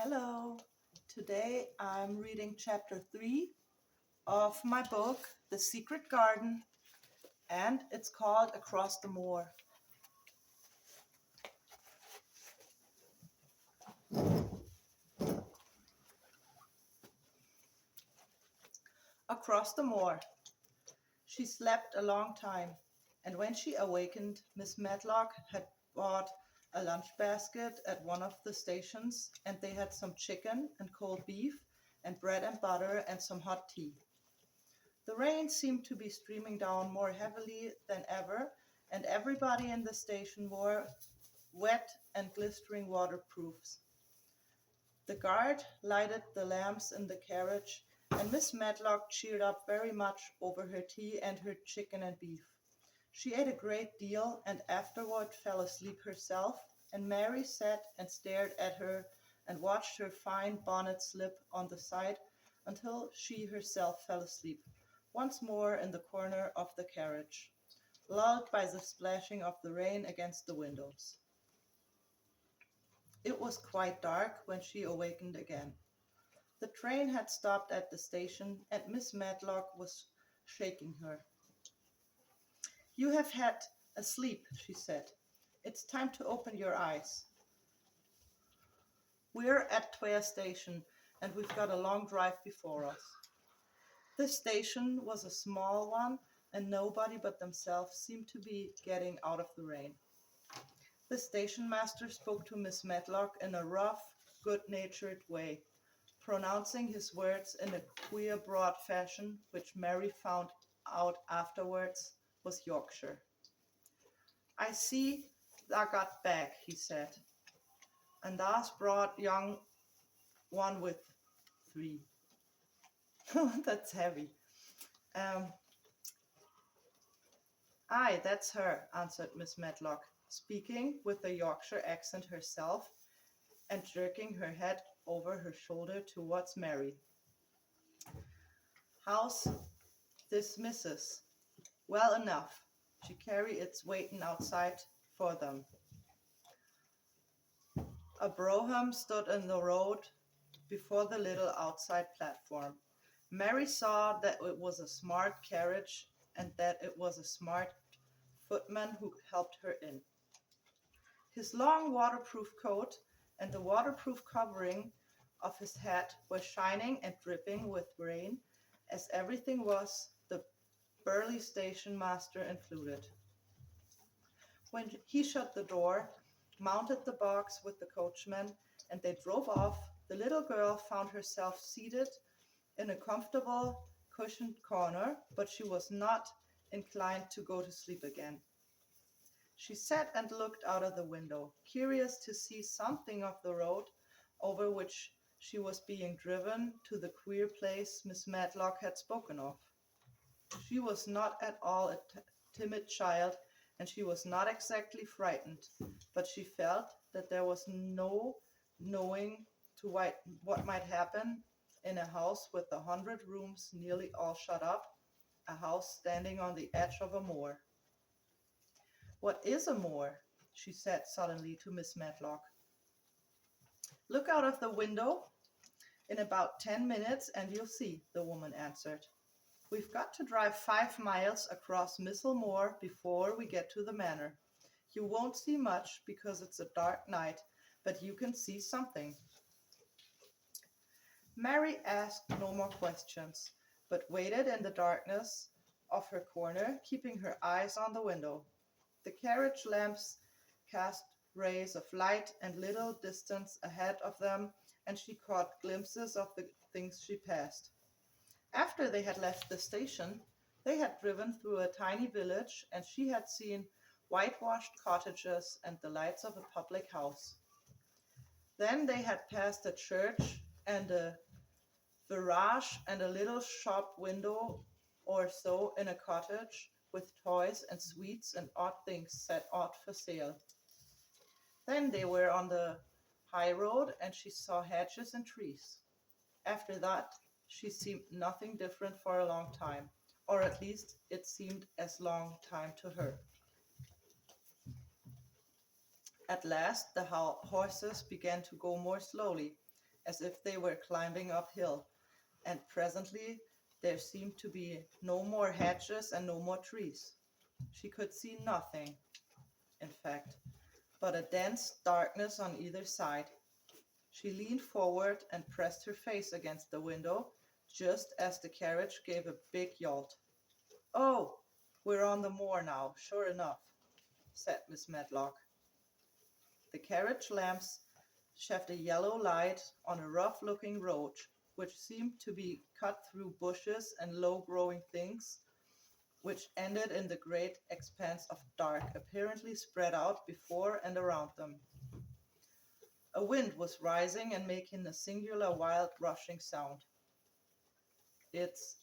Hello. Today I'm reading chapter 3 of my book, The Secret Garden, and it's called Across the Moor. Across the moor. She slept a long time, and when she awakened, Miss Medlock had bought a lunch basket at one of the stations, and they had some chicken and cold beef and bread and butter and some hot tea. The rain seemed to be streaming down more heavily than ever, and everybody in the station wore wet and glistering waterproofs. The guard lighted the lamps in the carriage, and Miss Medlock cheered up very much over her tea and her chicken and beef. She ate a great deal and afterward fell asleep herself, and Mary sat and stared at her and watched her fine bonnet slip on the side until she herself fell asleep, once more in the corner of the carriage, lulled by the splashing of the rain against the windows. It was quite dark when she awakened again. The train had stopped at the station, and Miss Medlock was shaking her. "You have had a sleep," she said. "It's time to open your eyes. We're at Tware Station, and we've got a long drive before us." The station was a small one, and nobody but themselves seemed to be getting out of the rain. The station master spoke to Miss Medlock in a rough, good-natured way, pronouncing his words in a queer, broad fashion, which Mary found out afterwards was Yorkshire. "I see thou got back," he said, "and thou's brought young one with thee." That's heavy. "Aye, that's her," answered Miss Medlock, speaking with a Yorkshire accent herself, and jerking her head over her shoulder towards Mary. "How's this missus?" "Well enough. She carry its waitin' outside for them." A brougham stood in the road before the little outside platform. Mary saw that it was a smart carriage and that it was a smart footman who helped her in. His long waterproof coat and the waterproof covering of his hat were shining and dripping with rain, as everything was, the burly station master included. When he shut the door, mounted the box with the coachman, and they drove off, the little girl found herself seated in a comfortable, cushioned corner, but she was not inclined to go to sleep again. She sat and looked out of the window, curious to see something of the road over which she was being driven to the queer place Miss Medlock had spoken of. She was not at all a timid child, and she was not exactly frightened, but she felt that there was no knowing what might happen in a house with 100 rooms nearly all shut up, a house standing on the edge of a moor. "What is a moor?" she said suddenly to Miss Medlock. "Look out of the window in about 10 minutes and you'll see," the woman answered. "We've got to drive 5 miles across Missel Moor before we get to the manor. You won't see much because it's a dark night, but you can see something." Mary asked no more questions, but waited in the darkness of her corner, keeping her eyes on the window. The carriage lamps cast rays of light and little distance ahead of them, and she caught glimpses of the things she passed. After they had left the station, they had driven through a tiny village, and she had seen whitewashed cottages and the lights of a public house. Then they had passed a church and a garage and a little shop window or so in a cottage, with toys and sweets and odd things set out for sale. Then they were on the high road, and she saw hedges and trees. After that, she seemed nothing different for a long time, or at least it seemed as long time to her. At last the horses began to go more slowly, as if they were climbing uphill, and presently there seemed to be no more hedges and no more trees. She could see nothing, in fact, but a dense darkness on either side. She leaned forward and pressed her face against the window just as the carriage gave a big jolt. "Oh, we're on the moor now, sure enough," said Miss Medlock. The carriage lamps shed a yellow light on a rough-looking road, which seemed to be cut through bushes and low-growing things, which ended in the great expanse of dark apparently spread out before and around them. A wind was rising and making a singular wild rushing sound. It's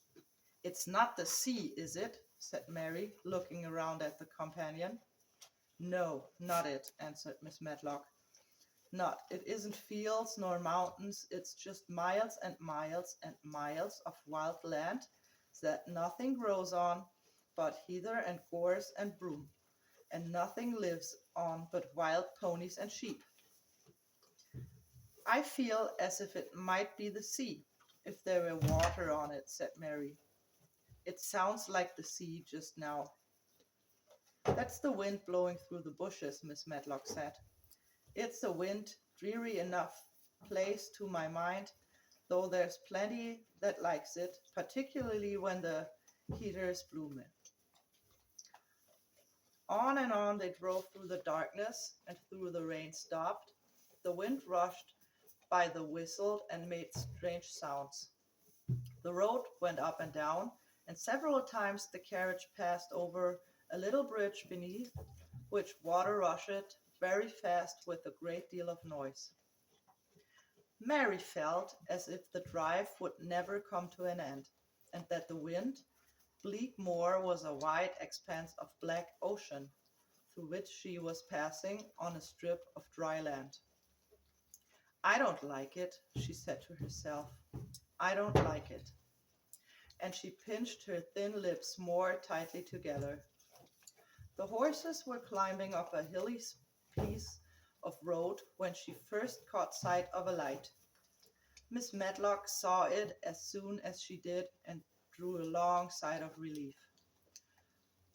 it's not the sea, is it?" said Mary, looking around at the companion. "No, not it," answered Miss Medlock. "Not. It isn't fields nor mountains. It's just miles and miles and miles of wild land that nothing grows on but heather and gorse and broom, and nothing lives on but wild ponies and sheep." "I feel as if it might be the sea, if there were water on it," said Mary. "It sounds like the sea just now." "That's the wind blowing through the bushes," Miss Medlock said. "It's a wind, dreary enough place to my mind, though there's plenty that likes it, particularly when the heather's blooming." On and on they drove through the darkness, and through the rain stopped. The wind rushed by, the whistled, and made strange sounds. The road went up and down, and several times the carriage passed over a little bridge beneath, which water rushed very fast with a great deal of noise. Mary felt as if the drive would never come to an end, and that the wind, bleak moor was a wide expanse of black ocean, through which she was passing on a strip of dry land. "I don't like it," she said to herself. "I don't like it." And she pinched her thin lips more tightly together. The horses were climbing up a hilly piece of road when she first caught sight of a light. Miss Medlock saw it as soon as she did and drew a long sigh of relief.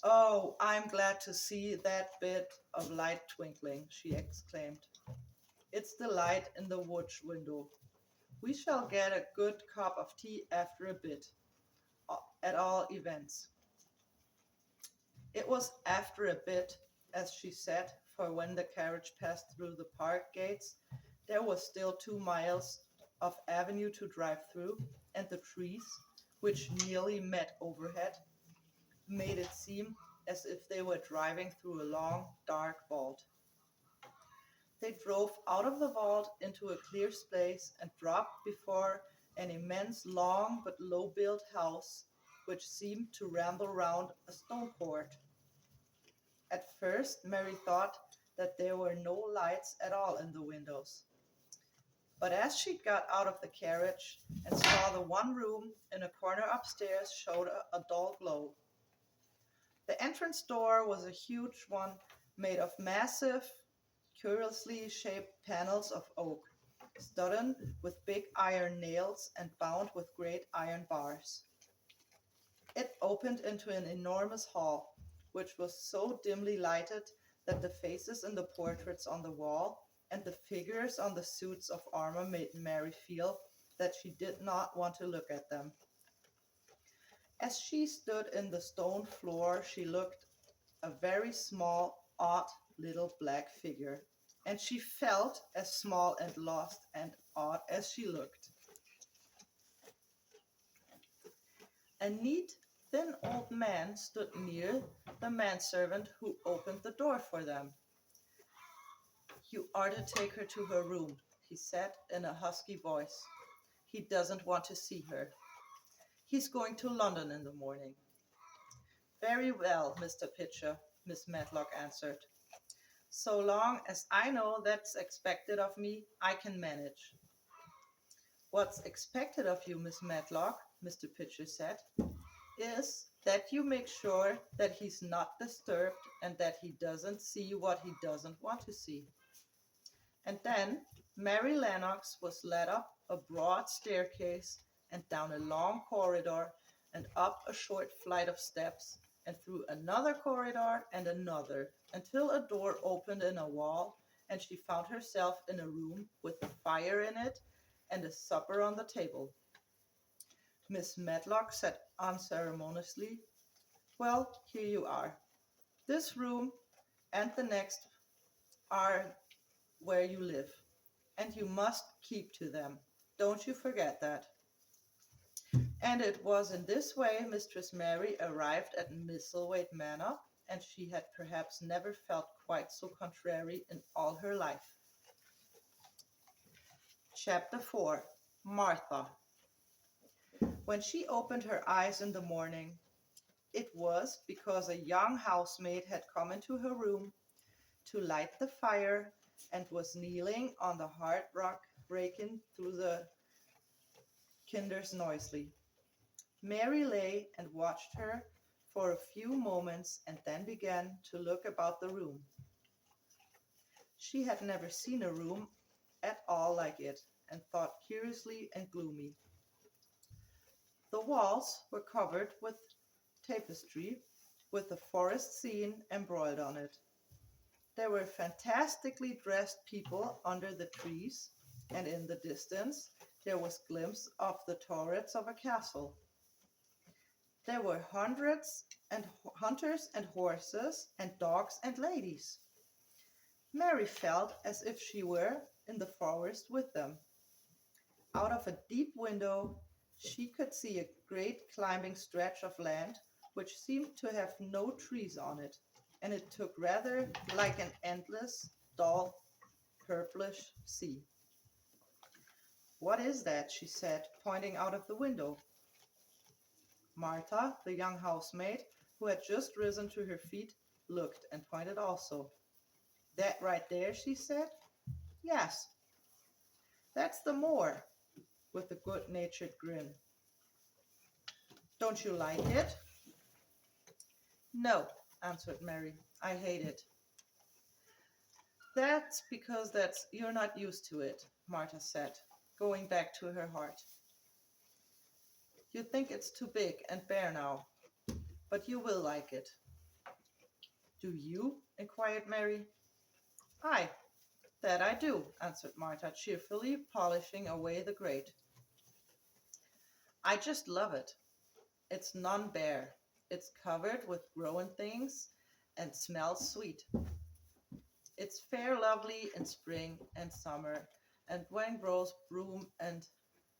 "Oh, I'm glad to see that bit of light twinkling," she exclaimed. "It's the light in the woods window. We shall get a good cup of tea after a bit, at all events." It was after a bit, as she said, for when the carriage passed through the park gates, there was still 2 miles of avenue to drive through, and the trees, which nearly met overhead, made it seem as if they were driving through a long, dark vault. They drove out of the vault into a clear space and dropped before an immense, long but low-built house, which seemed to ramble round a stone court. At first Mary thought that there were no lights at all in the windows. But as she got out of the carriage and saw the one room in a corner upstairs showed a dull glow. The entrance door was a huge one made of massive, curiously shaped panels of oak, studded with big iron nails and bound with great iron bars. It opened into an enormous hall, which was so dimly lighted that the faces in the portraits on the wall and the figures on the suits of armor made Mary feel that she did not want to look at them. As she stood in the stone floor, she looked a very small, odd little black figure, and she felt as small and lost and odd as she looked. A neat, thin old man stood near the manservant who opened the door for them. "You are to take her to her room," he said in a husky voice. "He doesn't want to see her. He's going to London in the morning." "Very well, Mr. Pitcher," Miss Medlock answered. "So long as I know that's expected of me, I can manage." "What's expected of you, Miss Medlock," Mr. Pitcher said, "is that you make sure that he's not disturbed and that he doesn't see what he doesn't want to see." And then Mary Lennox was led up a broad staircase, and down a long corridor, and up a short flight of steps, and through another corridor and another, until a door opened in a wall, and she found herself in a room with a fire in it and a supper on the table. Miss Medlock said unceremoniously, "Well, here you are. This room and the next are where you live, and you must keep to them. Don't you forget that." And it was in this way Mistress Mary arrived at Misselthwaite Manor, and she had perhaps never felt quite so contrary in all her life. Chapter 4. Martha. When she opened her eyes in the morning, it was because a young housemaid had come into her room to light the fire and was kneeling on the hearthrug, raking through the cinders noisily. Mary lay and watched her for a few moments and then began to look about the room. She had never seen a room at all like it, and thought curiously and gloomy. The walls were covered with tapestry with a forest scene embroidered on it. There were fantastically dressed people under the trees, and in the distance there was a glimpse of the turrets of a castle. There were hundreds and hunters and horses and dogs and ladies. Mary felt as if she were in the forest with them. Out of a deep window she could see a great climbing stretch of land which seemed to have no trees on it, and it looked rather like an endless, dull, purplish sea. "What is that?" she said, pointing out of the window. Martha, the young housemaid, who had just risen to her feet, looked and pointed also. "That right there?" she said. "Yes, that's the Moor," with a good-natured grin. "Don't you like it?" "No," answered Mary. "I hate it." "That's because you're not used to it," Martha said, going back to her heart. "You think it's too big and bare now, but you will like it." "Do you?" inquired Mary. "Aye, that I do," answered Martha, cheerfully polishing away the grate. "I just love it. It's none bare. It's covered with growing things and smells sweet. It's fair lovely in spring and summer, and when grows broom and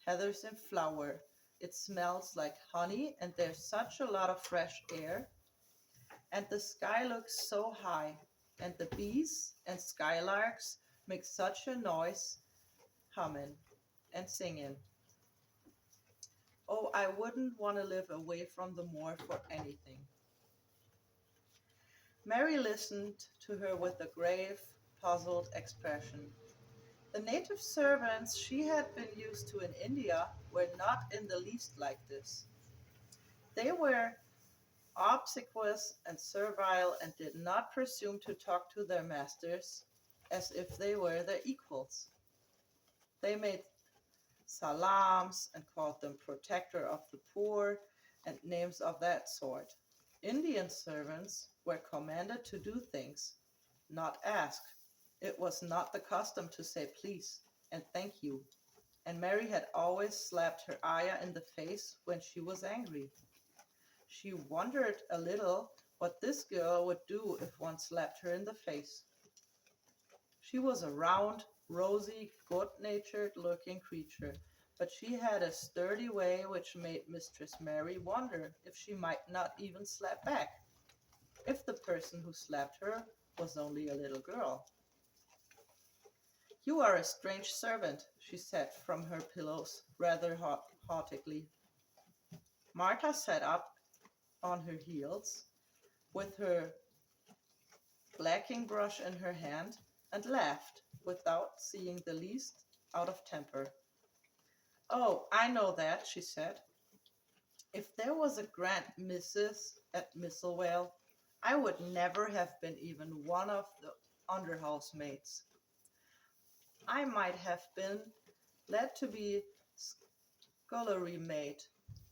heather's in flower, it smells like honey, and there's such a lot of fresh air, and the sky looks so high, and the bees and skylarks make such a noise, humming and singing. Oh, I wouldn't want to live away from the moor for anything." Mary listened to her with a grave, puzzled expression. The native servants she had been used to in India were not in the least like this. They were obsequious and servile and did not presume to talk to their masters as if they were their equals. They made salams and called them protector of the poor and names of that sort. Indian servants were commanded to do things, not ask. It was not the custom to say please and thank you, and Mary had always slapped her ayah in the face when she was angry. She wondered a little what this girl would do if one slapped her in the face. She was a round, rosy, good-natured looking creature, but she had a sturdy way which made Mistress Mary wonder if she might not even slap back, if the person who slapped her was only a little girl. "You are a strange servant," she said from her pillows, rather haughtily. Martha sat up on her heels, with her blacking brush in her hand, and laughed, without seeing the least out of temper. "Oh, I know that," she said. "If there was a grand missus at Misselthwaite, I would never have been even one of the under housemaids. I might have been let to be scullery maid,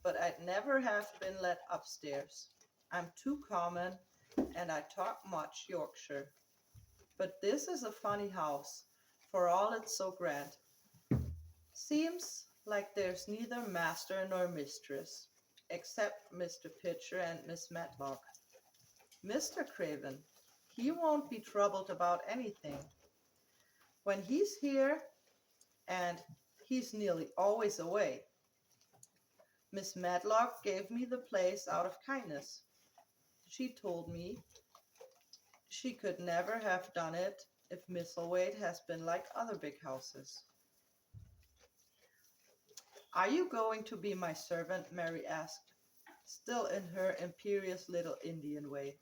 but I'd never have been let upstairs. I'm too common, and I talk much Yorkshire. But this is a funny house, for all it's so grand. Seems like there's neither master nor mistress, except Mr. Pitcher and Miss Matlock. Mr. Craven, he won't be troubled about anything. When he's here, and he's nearly always away, Miss Matlock gave me the place out of kindness. She told me she could never have done it if Misselthwaite has been like other big houses. Are you going to be my servant? Mary asked, still in her imperious little Indian way.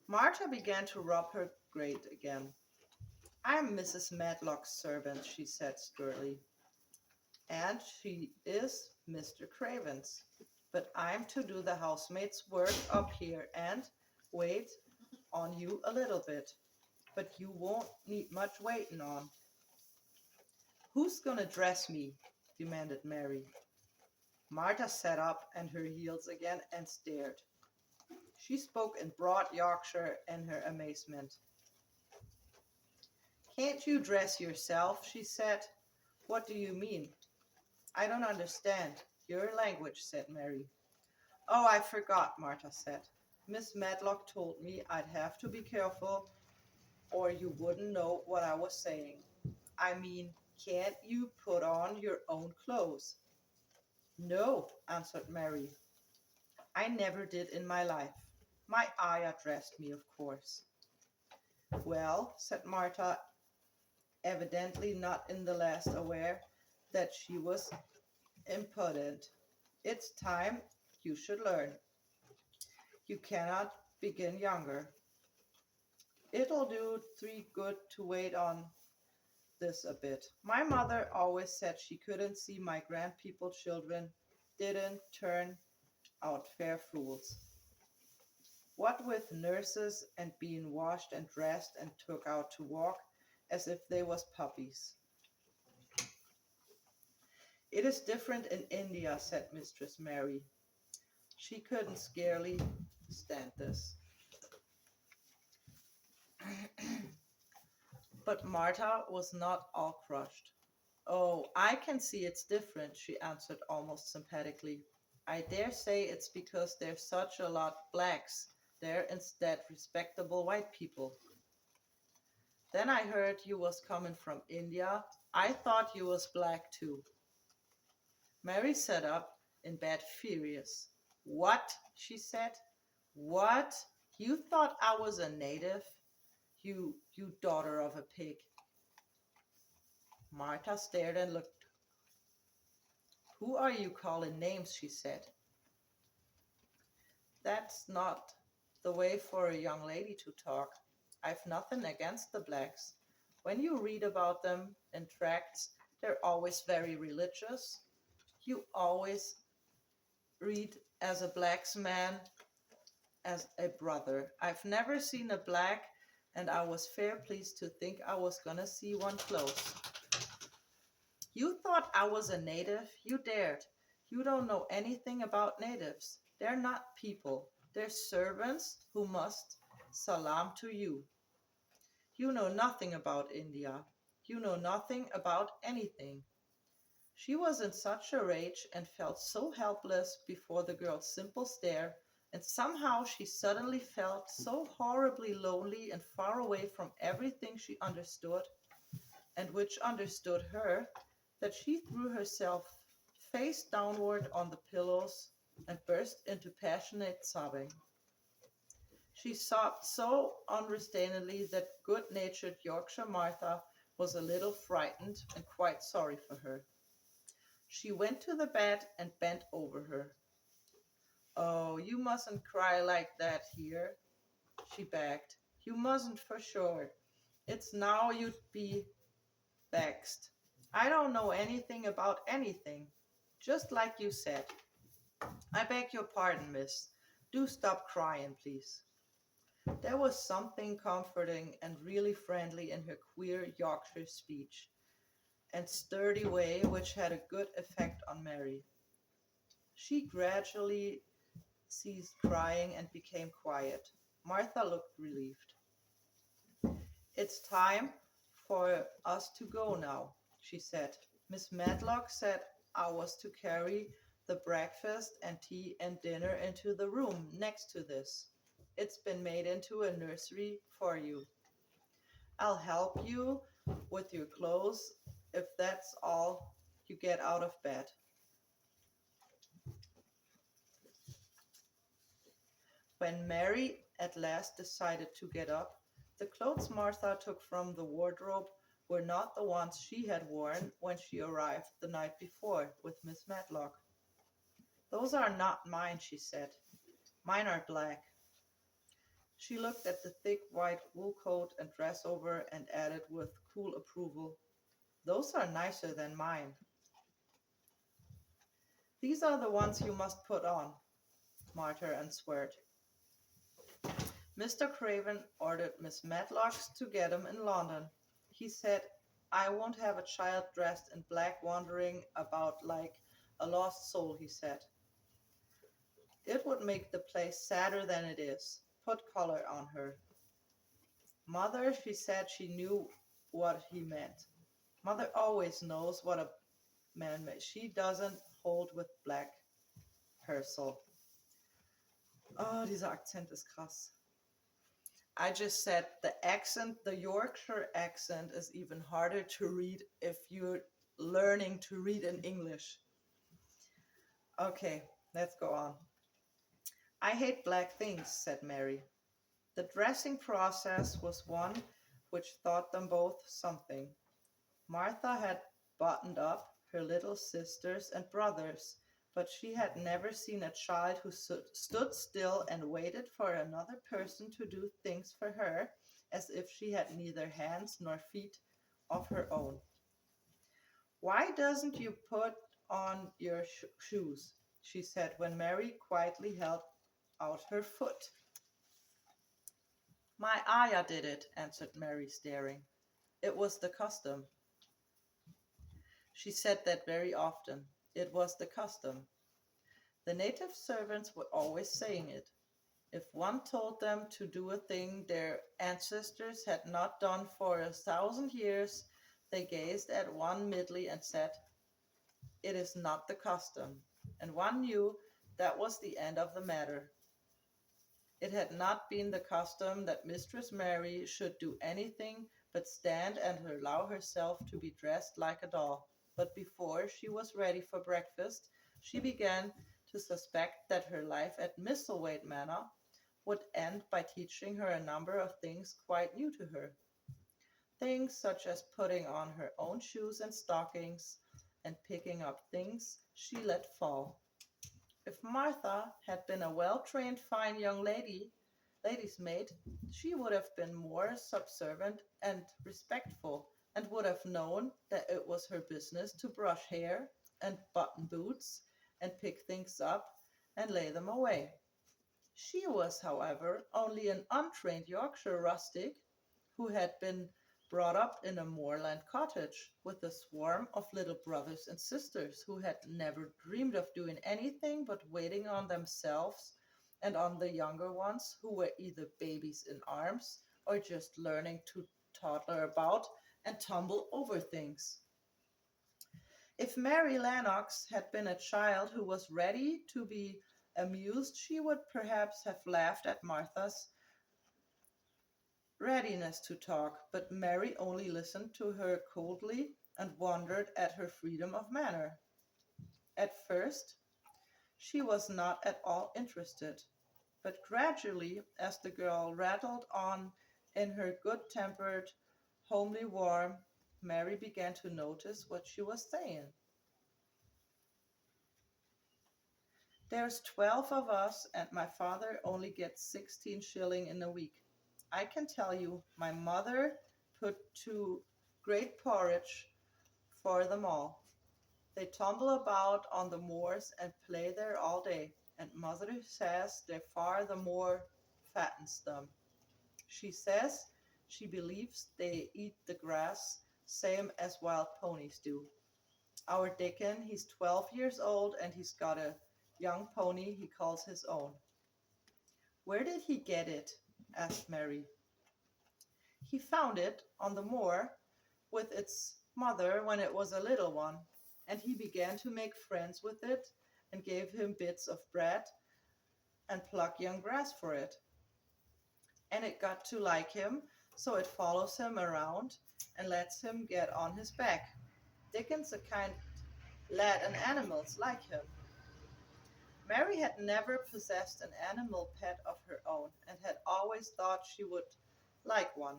Martha began to rub her grate again. I'm Mrs. Matlock's servant, she said sturdily, and she is Mr. Craven's. But I'm to do the housemaid's work up here and wait on you a little bit. But you won't need much waiting on. Who's gonna dress me? Demanded Mary. Martha sat up on her heels again and stared. She spoke in broad Yorkshire in her amazement. Can't you dress yourself? She said. What do you mean? I don't understand your language, said Mary. Oh, I forgot, Martha said. Miss Matlock told me I'd have to be careful or you wouldn't know what I was saying. I mean, can't you put on your own clothes? No, answered Mary. I never did in my life. My ayah dressed me, of course. Well, said Martha, evidently not in the least aware that she was impudent. It's time you should learn. You cannot begin younger. It'll do three good to wait on this a bit. My mother always said she couldn't see my grandpeople children didn't turn out fair fools. What with nurses and being washed and dressed and took out to walk as if they was puppies. It is different in India, said Mistress Mary. She couldn't scarcely stand this. But Martha was not all crushed. Oh, I can see it's different, she answered almost sympathetically. I dare say it's because there's such a lot blacks there instead respectable white people. Then I heard you was coming from India. I thought you was black too. Mary sat up in bed furious. What? She said. What? You thought I was a native? You daughter of a pig. Martha stared and looked. Who are you calling names? She said. That's not the way for a young lady to talk. I've nothing against the blacks. When you read about them in tracts, they're always very religious. You always read as a black man as a brother. I've never seen a black, and I was fair pleased to think I was gonna see one close. You thought I was a native? You dared. You don't know anything about natives. They're not people. They're servants who must salam to you. You know nothing about India. You know nothing about anything. She was in such a rage and felt so helpless before the girl's simple stare, and somehow she suddenly felt so horribly lonely and far away from everything she understood, and which understood her, that she threw herself face downward on the pillows and burst into passionate sobbing. She sobbed so unrestrainedly that good-natured Yorkshire Martha was a little frightened and quite sorry for her. She went to the bed and bent over her. Oh, you mustn't cry like that here, she begged. You mustn't for sure. It's now you'd be vexed. I don't know anything about anything, just like you said. I beg your pardon, miss. Do stop crying, please. There was something comforting and really friendly in her queer Yorkshire speech and sturdy way which had a good effect on Mary. She gradually ceased crying and became quiet. Martha looked relieved. It's time for us to go now, she said. Miss Medlock said I was to carry the breakfast and tea and dinner into the room next to this. It's been made into a nursery for you. I'll help you with your clothes if that's all you get out of bed. When Mary at last decided to get up, the clothes Martha took from the wardrobe were not the ones she had worn when she arrived the night before with Miss Matlock. Those are not mine, she said. Mine are black. She looked at the thick white wool coat and dress over and added with cool approval, those are nicer than mine. These are the ones you must put on, Martha answered. Mr. Craven ordered Miss Matlock to get 'em in London. He said, I won't have a child dressed in black wandering about like a lost soul, he said. It would make the place sadder than it is. Put color on her. Mother, she said she knew what he meant. Mother always knows what a man means. She doesn't hold with black Herschel. Oh, dieser Akzent ist krass. I just said the Yorkshire accent is even harder to read if you're learning to read in English. Okay, let's go on. I hate black things, said Mary. The dressing process was one which taught them both something. Martha had buttoned up her little sisters and brothers, but she had never seen a child who stood still and waited for another person to do things for her as if she had neither hands nor feet of her own. Why doesn't you put on your shoes? She said when Mary quietly held out her foot. My ayah did it, answered Mary, staring. It was the custom. She said that very often. It was the custom. The native servants were always saying it. If one told them to do a thing their ancestors had not done for 1,000 years, they gazed at one midly and said, it is not the custom. And one knew that was the end of the matter. It had not been the custom that Mistress Mary should do anything but stand and allow herself to be dressed like a doll. But before she was ready for breakfast, she began to suspect that her life at Misselthwaite Manor would end by teaching her a number of things quite new to her. Things such as putting on her own shoes and stockings and picking up things she let fall. If Martha had been a well-trained fine young lady's maid, she would have been more subservient and respectful, and would have known that it was her business to brush hair and button boots and pick things up and lay them away. She was, however, only an untrained Yorkshire rustic who had been brought up in a moorland cottage with a swarm of little brothers and sisters who had never dreamed of doing anything but waiting on themselves and on the younger ones who were either babies in arms or just learning to toddle about and tumble over things. If Mary Lennox had been a child who was ready to be amused, she would perhaps have laughed at Martha's readiness to talk, but Mary only listened to her coldly and wondered at her freedom of manner. At first, she was not at all interested, but gradually, as the girl rattled on in her good-tempered, homely warmth, Mary began to notice what she was saying. There's 12 of us, and my father only gets 16 shilling in a week. I can tell you, my mother put to great porridge for them all. They tumble about on the moors and play there all day, and mother says the far the more fattens them. She says she believes they eat the grass same as wild ponies do. Our Dickon, he's 12 years old and he's got a young pony he calls his own. Where did he get it? Asked Mary. He found it on the moor with its mother when it was a little one, and he began to make friends with it and gave him bits of bread and pluck young grass for it. And it got to like him, so it follows him around and lets him get on his back. Dickon's a kind lad and animals like him. Mary had never possessed an animal pet of her own and had always thought she would like one.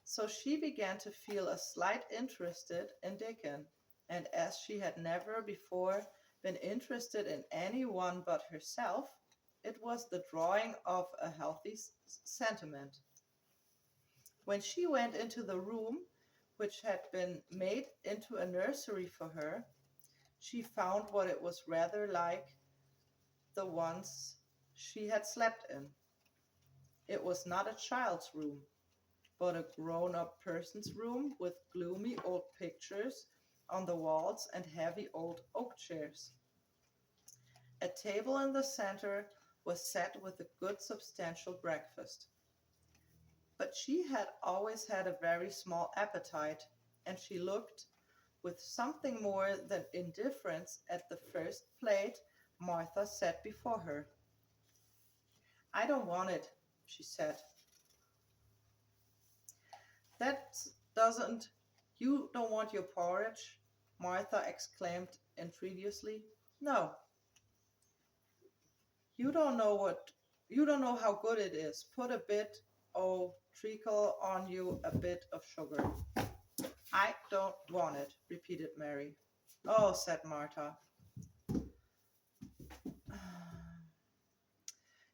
So she began to feel a slight interest in Dickon, and as she had never before been interested in anyone but herself, it was the drawing of a healthy sentiment. When she went into the room, which had been made into a nursery for her, she found what it was rather like the ones she had slept in. It was not a child's room, but a grown-up person's room with gloomy old pictures on the walls and heavy old oak chairs. A table in the center was set with a good substantial breakfast. But she had always had a very small appetite, and she looked with something more than indifference at the first plate Martha set before her. I don't want it, she said. That doesn't, you don't want your porridge? Martha exclaimed entreatingly. No, you don't know what, you don't know how good it is. Put a bit, oh, trickle on you a bit of sugar. I don't want it, repeated Mary. Oh, said Martha.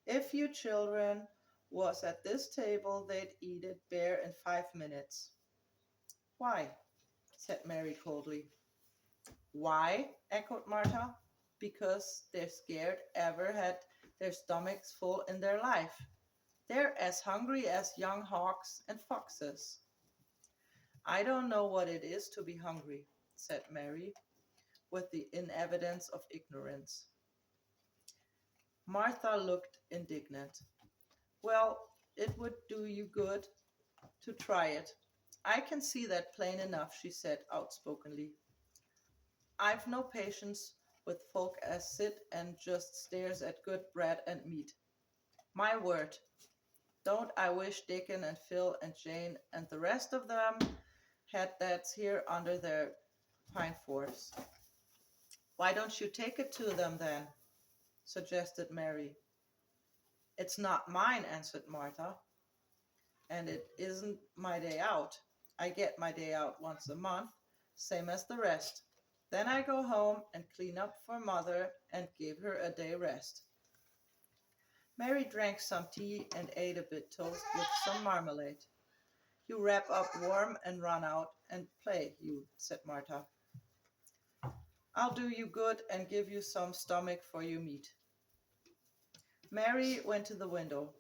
If you children was at this table, they'd eat it bare in 5 minutes. Why? Said Mary coldly. Why? Echoed Martha. Because they're scared ever had their stomachs full in their life. They're as hungry as young hawks and foxes. I don't know what it is to be hungry, said Mary, with the inevidence of ignorance. Martha looked indignant. Well, it would do you good to try it. I can see that plain enough, she said outspokenly. I've no patience with folk as sit and just stares at good bread and meat. My word, don't I wish Dickon and Phil and Jane and the rest of them had that here under their pine forest. Why don't you take it to them then? Suggested Mary. It's not mine, answered Martha, and it isn't my day out. I get my day out once a month, same as the rest. Then I go home and clean up for Mother and give her a day rest. Mary drank some tea and ate a bit toast with some marmalade. You wrap up warm and run out and play, you, said Martha. I'll do you good and give you some stomach for your meat. Mary went to the window.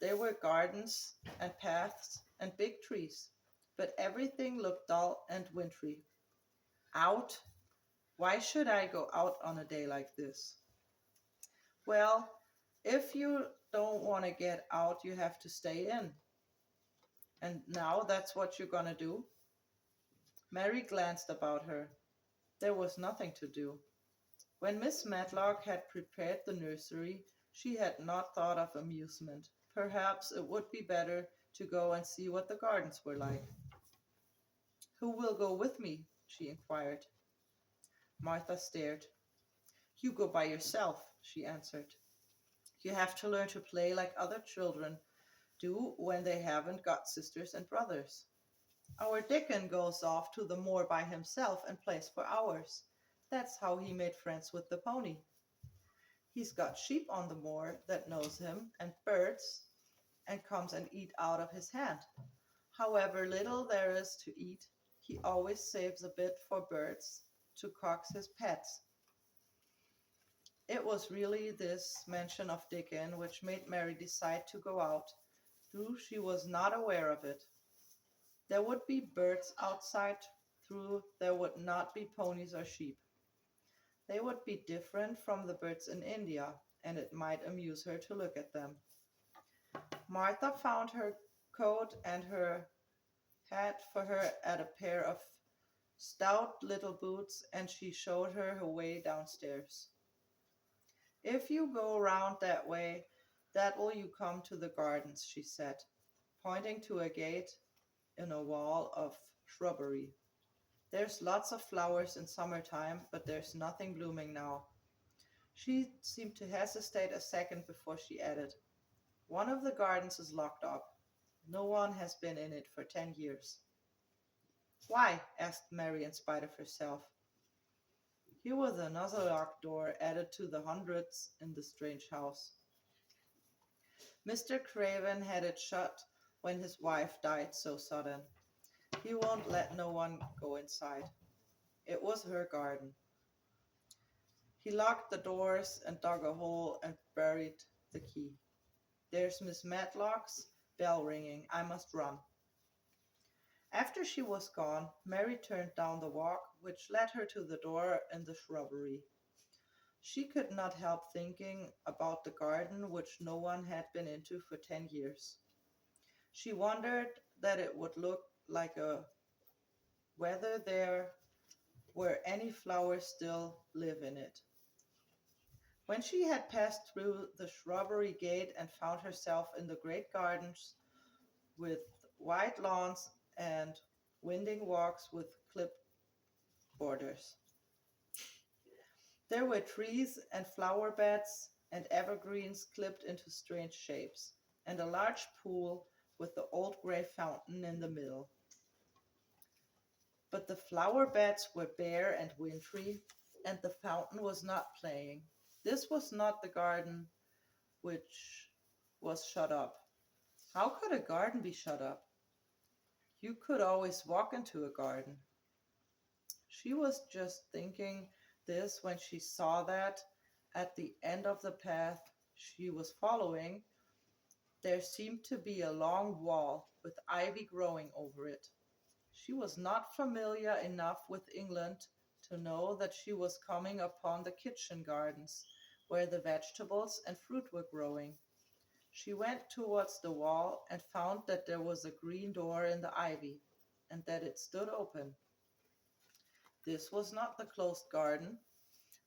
There were gardens and paths and big trees, but everything looked dull and wintry. Out? Why should I go out on a day like this? Well, if you don't want to get out, you have to stay in. And now that's what you're going to do? Mary glanced about her. There was nothing to do. When Miss Matlock had prepared the nursery, she had not thought of amusement. Perhaps it would be better to go and see what the gardens were like. Who will go with me? She inquired. Martha stared. You go by yourself, she answered. You have to learn to play like other children do when they haven't got sisters and brothers. Our Dickon goes off to the moor by himself and plays for hours. That's how he made friends with the pony. He's got sheep on the moor that knows him and birds and comes and eat out of his hand. However little there is to eat, he always saves a bit for birds to coax his pets. It was really this mention of Dickon which made Mary decide to go out True, she was not aware of it. There would be birds outside, true, there would not be ponies or sheep. They would be different from the birds in India, and it might amuse her to look at them. Martha found her coat and her hat for her at a pair of stout little boots, and she showed her her way downstairs. If you go round that way, that will you come to the gardens, she said, pointing to a gate in a wall of shrubbery. There's lots of flowers in summertime, but there's nothing blooming now. She seemed to hesitate a second before she added, One of the gardens is locked up. No one has been in it for 10 years. Why? Asked Mary in spite of herself. Here was another locked door added to the hundreds in the strange house. Mr. Craven had it shut when his wife died so sudden. He won't let no one go inside. It was her garden. He locked the doors and dug a hole and buried the key. There's Miss Matlock's bell ringing. I must run. After she was gone, Mary turned down the walk which led her to the door in the shrubbery. She could not help thinking about the garden which no one had been into for 10 years. She wondered that it would look like whether there were any flowers still live in it. When she had passed through the shrubbery gate and found herself in the great gardens with wide lawns and winding walks with clipped borders. There were trees and flower beds and evergreens clipped into strange shapes, and a large pool with the old gray fountain in the middle. But the flower beds were bare and wintry, and the fountain was not playing. This was not the garden which was shut up. How could a garden be shut up? You could always walk into a garden. She was just thinking this when she saw that at the end of the path she was following, there seemed to be a long wall with ivy growing over it. She was not familiar enough with England to know that she was coming upon the kitchen gardens, where the vegetables and fruit were growing. She went towards the wall and found that there was a green door in the ivy, and that it stood open. This was not the closed garden,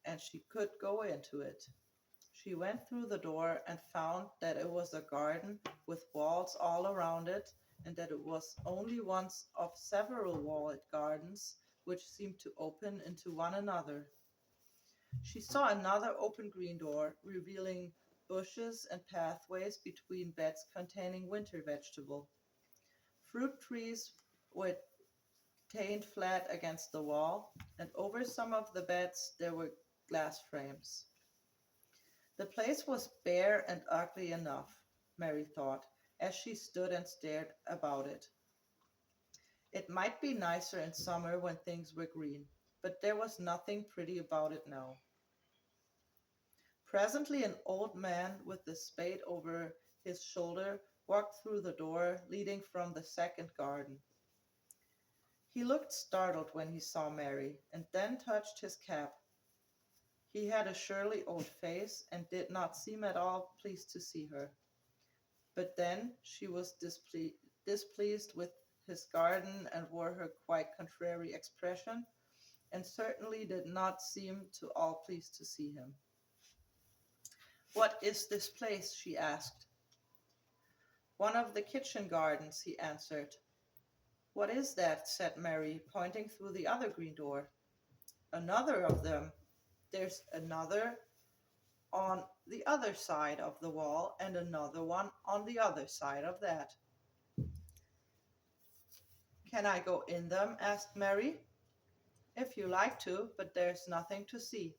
and she could go into it. She went through the door and found that it was a garden with walls all around it, and that it was only one of several walled gardens which seemed to open into one another. She saw another open green door, revealing bushes and pathways between beds containing winter vegetable. Fruit trees were tained flat against the wall, and over some of the beds there were glass frames. The place was bare and ugly enough, Mary thought, as she stood and stared about it. It might be nicer in summer when things were green, but there was nothing pretty about it now. Presently an old man with a spade over his shoulder walked through the door leading from the second garden. He looked startled when he saw Mary, and then touched his cap. He had a surly old face, and did not seem at all pleased to see her. But then she was displeased with his garden, and wore her quite contrary expression, and certainly did not seem to all pleased to see him. What is this place? She asked. One of the kitchen gardens, he answered. What is that? Said Mary, pointing through the other green door. Another of them. There's another on the other side of the wall, and another one on the other side of that. Can I go in them? Asked Mary. If you like to, but there's nothing to see.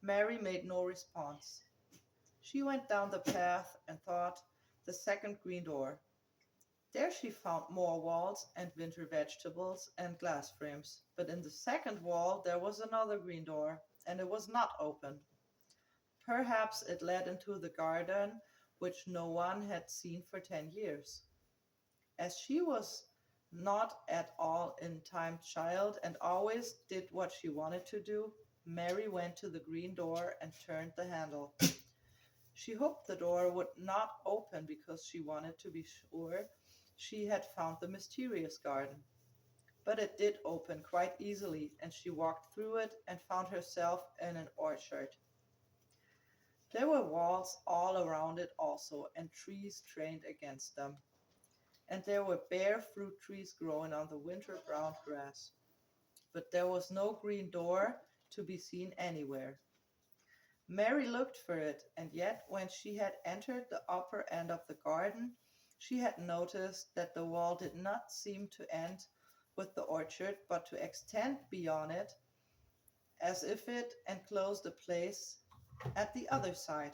Mary made no response. She went down the path and thought the second green door. There she found more walls and winter vegetables and glass frames, but in the second wall there was another green door, and it was not open. Perhaps it led into the garden which no one had seen for 10 years. As she was not at all in time child and always did what she wanted to do, Mary went to the green door and turned the handle. She hoped the door would not open because she wanted to be sure she had found the mysterious garden. But it did open quite easily, and she walked through it and found herself in an orchard. There were walls all around it also, and trees trained against them. And there were bare fruit trees growing on the winter-browned grass. But there was no green door to be seen anywhere. Mary looked for it, and yet when she had entered the upper end of the garden, she had noticed that the wall did not seem to end with the orchard, but to extend beyond it, as if it enclosed a place at the other side.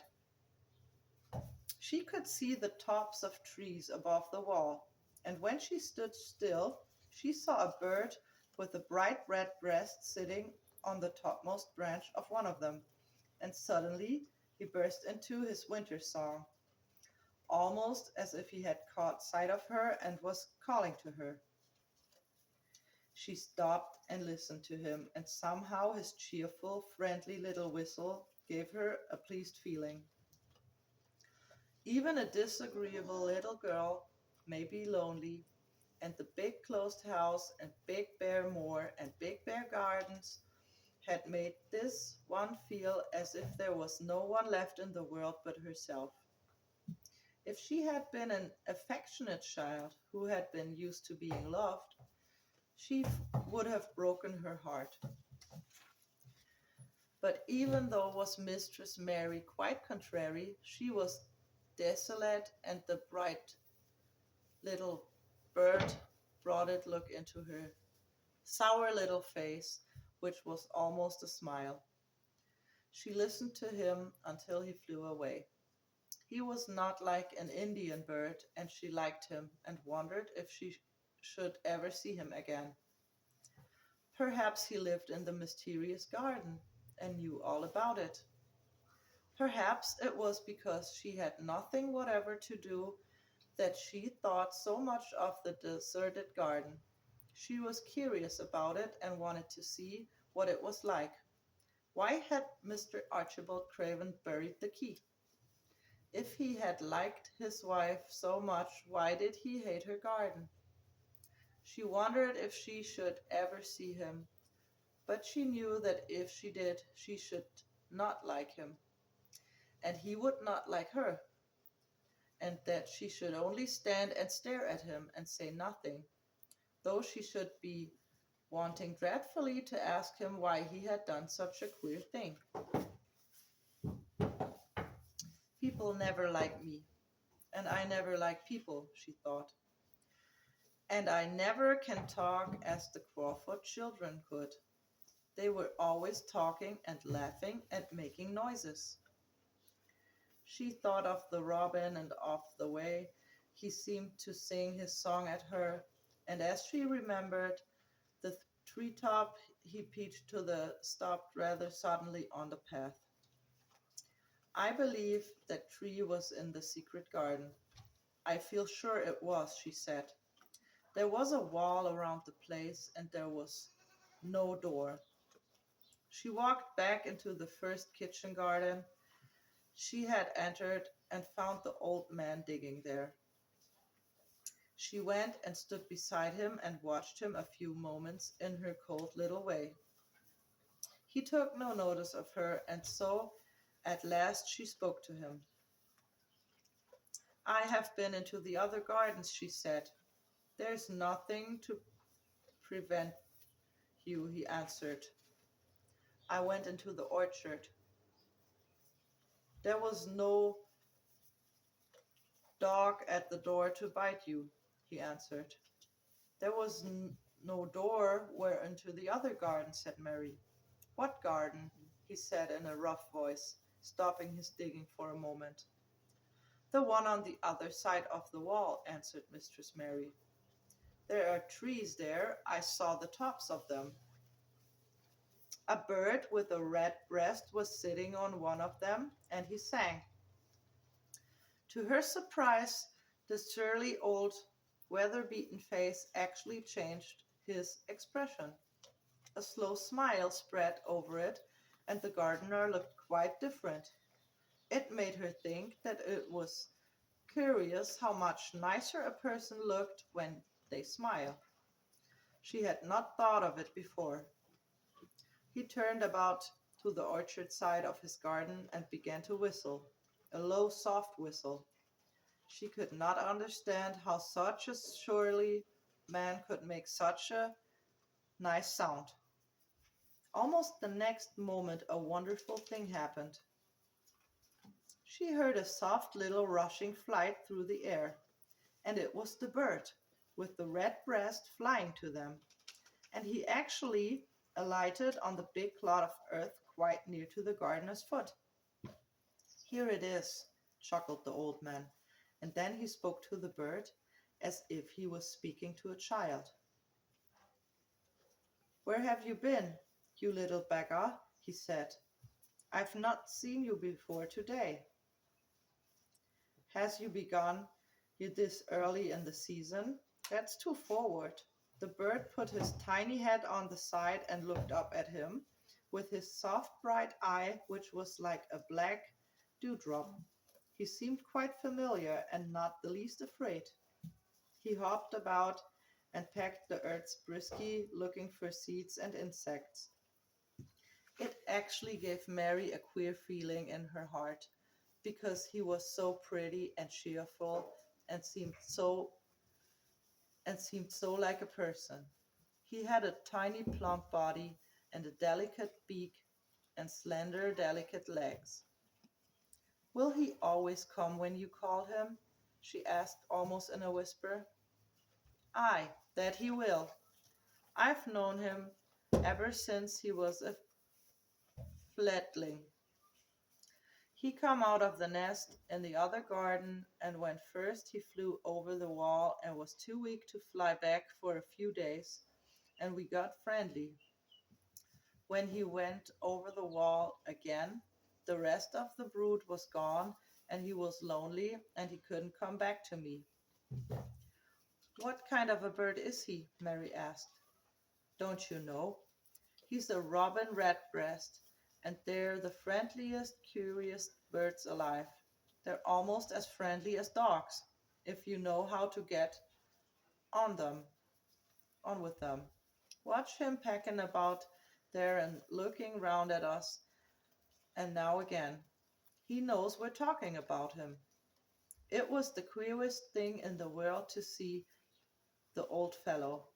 She could see the tops of trees above the wall, and when she stood still, she saw a bird with a bright red breast sitting on the topmost branch of one of them, and suddenly he burst into his winter song, almost as if he had caught sight of her and was calling to her. She stopped and listened to him, and somehow his cheerful, friendly little whistle gave her a pleased feeling. Even a disagreeable little girl may be lonely, and the big closed house and big bare moor and big bare gardens had made this one feel as if there was no one left in the world but herself. If she had been an affectionate child who had been used to being loved, she would have broken her heart. But even though was Mistress Mary quite contrary, she was desolate, and the bright little bird brought it look into her sour little face, which was almost a smile. She listened to him until he flew away. He was not like an Indian bird, and she liked him and wondered if she should ever see him again. Perhaps he lived in the mysterious garden and knew all about it. Perhaps it was because she had nothing whatever to do that she thought so much of the deserted garden. She was curious about it and wanted to see what it was like. Why had Mr. Archibald Craven buried the key? If he had liked his wife so much, why did he hate her garden? She wondered if she should ever see him, but she knew that if she did, she should not like him, and he would not like her, and that she should only stand and stare at him and say nothing, though she should be wanting dreadfully to ask him why he had done such a queer thing. People never like me, and I never like people, she thought. And I never can talk as the Crawford children could. They were always talking and laughing and making noises. She thought of the robin and of the way he seemed to sing his song at her, and as she remembered the treetop he peeped to the stopped rather suddenly on the path. I believe that tree was in the secret garden. I feel sure it was, she said. There was a wall around the place, and there was no door. She walked back into the first kitchen garden she had entered and found the old man digging there. She went and stood beside him and watched him a few moments in her cold little way. He took no notice of her, and so at last she spoke to him. I have been into the other gardens, she said. There's nothing to prevent you, he answered. I went into the orchard. There was no dog at the door to bite you, he answered. There was no door where into the other garden, said Mary. What garden? He said in a rough voice, stopping his digging for a moment. The one on the other side of the wall, answered Mistress Mary. There are trees there. I saw the tops of them. A bird with a red breast was sitting on one of them, and he sang. To her surprise, the surly old weather-beaten face actually changed his expression. A slow smile spread over it, and the gardener looked quite different. It made her think that it was curious how much nicer a person looked when they smile. She had not thought of it before. He turned about to the orchard side of his garden and began to whistle, a low, soft whistle. She could not understand how such a surly man could make such a nice sound. Almost the next moment, a wonderful thing happened. She heard a soft little rushing flight through the air, and it was the bird with the red breast flying to them. And he actually alighted on the big clod of earth quite near to the gardener's foot. "Here it is," chuckled the old man, and then he spoke to the bird as if he was speaking to a child. "Where have you been, you little beggar?" he said. "I've not seen you before today." "Has you begun you this early in the season? That's too forward." The bird put his tiny head on the side and looked up at him with his soft bright eye, which was like a black dewdrop. He seemed quite familiar and not the least afraid. He hopped about and pecked the earth briskly, looking for seeds and insects. It actually gave Mary a queer feeling in her heart, because he was so pretty and cheerful and seemed so like a person. He had a tiny plump body and a delicate beak and slender delicate legs. "Will he always come when you call him?" she asked almost in a whisper. "Aye, that he will. I've known him ever since he was a fledgling. He come out of the nest in the other garden, and when first he flew over the wall and was too weak to fly back for a few days, and we got friendly. When he went over the wall again, the rest of the brood was gone, and he was lonely, and he couldn't come back to me." "What kind of a bird is he?" Mary asked. "Don't you know? He's a robin redbreast, and they're the friendliest, curious birds alive. They're almost as friendly as dogs, if you know how to get on them, on with them. Watch him pecking about there and looking round at us, and now again. He knows we're talking about him." It was the queerest thing in the world to see the old fellow.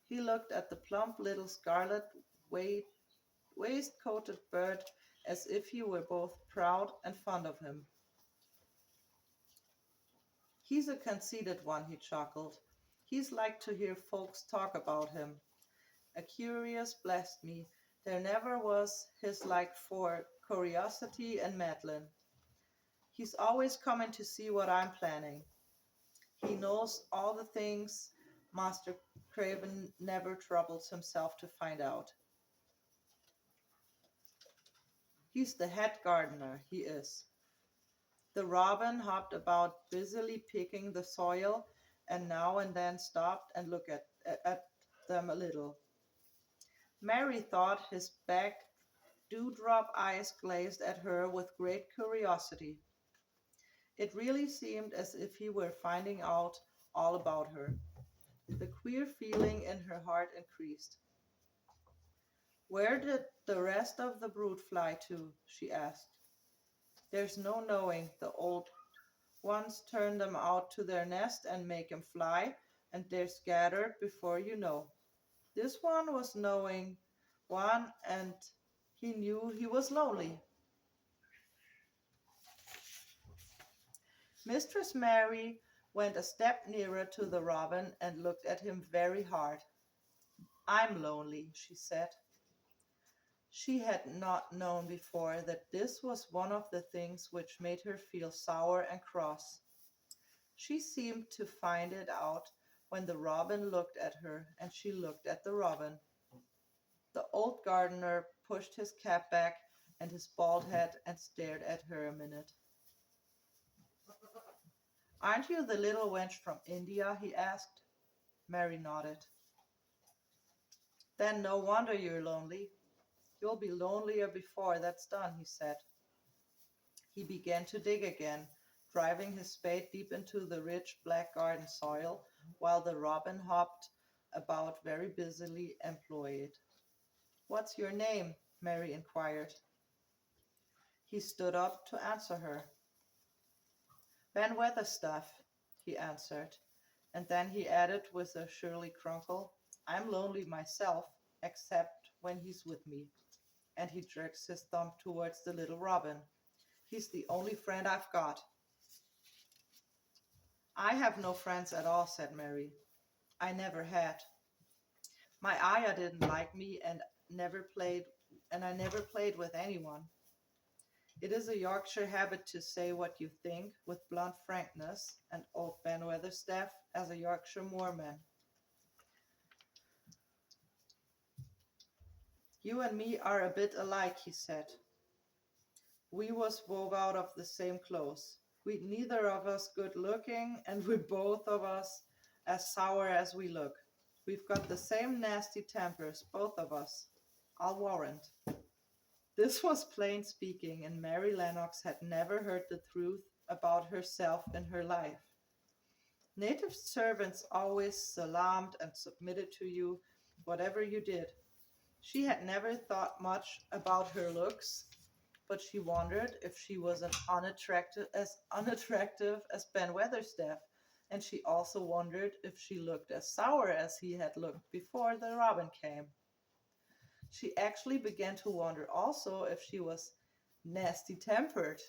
He looked at the plump little scarlet waistcoated bird as if he were both proud and fond of him. "He's a conceited one," he chuckled. "He's like to hear folks talk about him. A curious blessed me, there never was his like for curiosity and meddlin'. He's always comin' to see what I'm planning. He knows all the things Master Craven never troubles himself to find out. He's the head gardener, he is." The robin hopped about busily picking the soil, and now and then stopped and looked at them a little. Mary thought his back dewdrop eyes glazed at her with great curiosity. It really seemed as if he were finding out all about her. The queer feeling in her heart increased. "Where did the rest of the brood fly to?" she asked. "There's no knowing. The old ones turn them out to their nest and make 'em fly, and they're scattered before you know. This one was knowing one, and he knew he was lonely." Mistress Mary went a step nearer to the robin and looked at him very hard. "I'm lonely," she said. She had not known before that this was one of the things which made her feel sour and cross. She seemed to find it out when the robin looked at her, and she looked at the robin. The old gardener pushed his cap back and his bald head and stared at her a minute. Aren't you the little wench from India? He asked. Mary nodded. Then no wonder you're lonely. You'll be lonelier before that's done, he said. He began to dig again, driving his spade deep into the rich black garden soil, while the robin hopped about very busily employed. What's your name? Mary inquired. He stood up to answer her. Ben Weatherstaff, he answered, and then he added with a surly crunkle, I'm lonely myself, except when he's with me. And he jerks his thumb towards the little robin. He's the only friend I've got. I have no friends at all, said Mary. I never had. My ayah didn't like me and I never played with anyone. It is a Yorkshire habit to say what you think with blunt frankness, and old Ben Weatherstaff, as a Yorkshire moorman. You and me are a bit alike, he said. We was wove out of the same clothes. We neither of us good looking, and we both of us as sour as we look. We've got the same nasty tempers, both of us, I'll warrant. This was plain speaking, and Mary Lennox had never heard the truth about herself in her life. Native servants always salaamed and submitted to you, whatever you did. She had never thought much about her looks, but she wondered if she was unattractive as Ben Weatherstaff, and she also wondered if she looked as sour as he had looked before the robin came. She actually began to wonder also if she was nasty-tempered.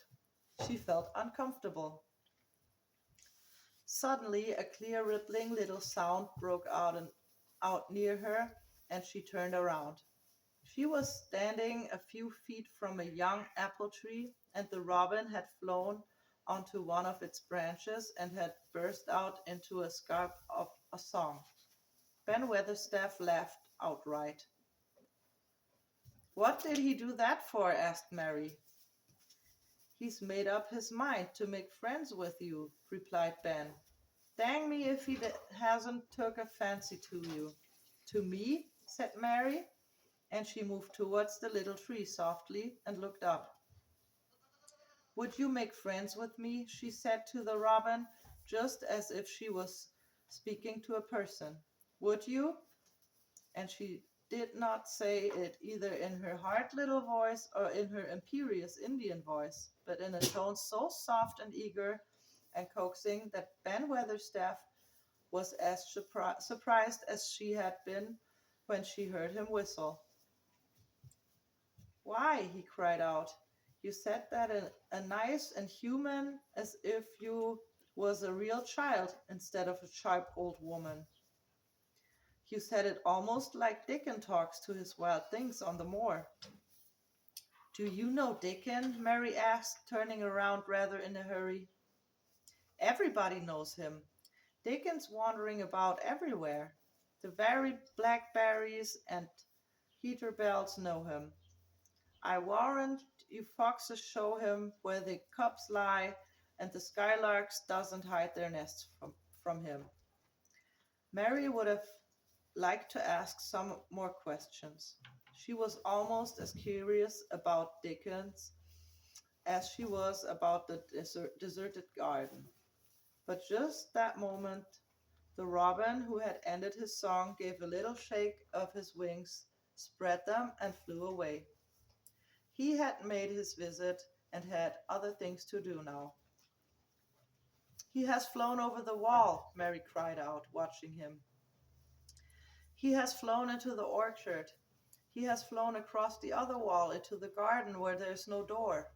She felt uncomfortable. Suddenly, a clear, rippling little sound broke out near her, and she turned around. She was standing a few feet from a young apple tree, and the robin had flown onto one of its branches and had burst out into a scrap of a song. Ben Weatherstaff laughed outright. What did he do that for? Asked Mary. He's made up his mind to make friends with you, replied Ben. Dang me if he hasn't took a fancy to you. To me? Said Mary, and she moved towards the little tree softly and looked up. Would you make friends with me? She said to the robin, just as if she was speaking to a person. Would you? And she did not say it either in her hard little voice or in her imperious Indian voice, but in a tone so soft and eager and coaxing that Ben Weatherstaff was as surprised as she had been when she heard him whistle. Why, he cried out, you said that a nice and human as if you was a real child instead of a sharp old woman. You said it almost like Dickon talks to his wild things on the moor. Do you know Dickon? Mary asked, turning around rather in a hurry. Everybody knows him. Dickon's wandering about everywhere. The very blackberries and heater bells know him. I warrant you foxes show him where the cubs lie, and the skylarks doesn't hide their nests from him. Mary would have liked to ask some more questions. She was almost as curious about Dickens as she was about the deserted garden. But just that moment, the robin who had ended his song gave a little shake of his wings, spread them, and flew away. He had made his visit and had other things to do now. He has flown over the wall, Mary cried out, watching him. He has flown into the orchard. He has flown across the other wall into the garden where there is no door.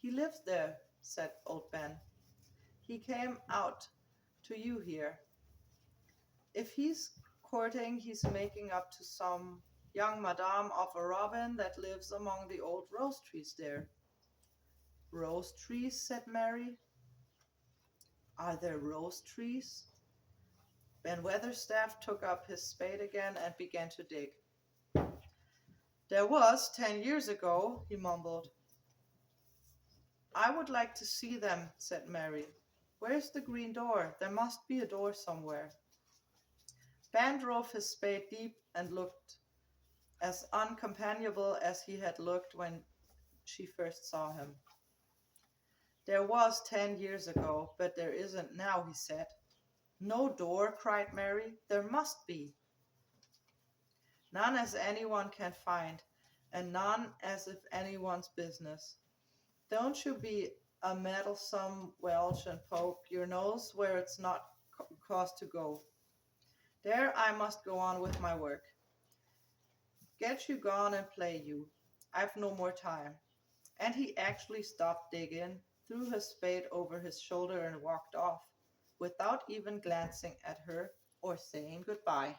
He lives there, said old Ben. He came out to you here. If he's courting, he's making up to some young madame of a robin that lives among the old rose trees there. Rose trees, said Mary. Are there rose trees? Ben Weatherstaff took up his spade again and began to dig. There was 10 years ago, he mumbled. I would like to see them, said Mary. Where's the green door? There must be a door somewhere. Ben drove his spade deep and looked as uncompanionable as he had looked when she first saw him. There was 10 years ago, but there isn't now, he said. No door, cried Mary. There must be. None as anyone can find, and none as if anyone's business. Don't you be a meddlesome Welsh and poke your nose where it's not caused to go. There I must go on with my work. Get you gone and play you. I've no more time. And he actually stopped digging, threw his spade over his shoulder and walked off, without even glancing at her or saying goodbye.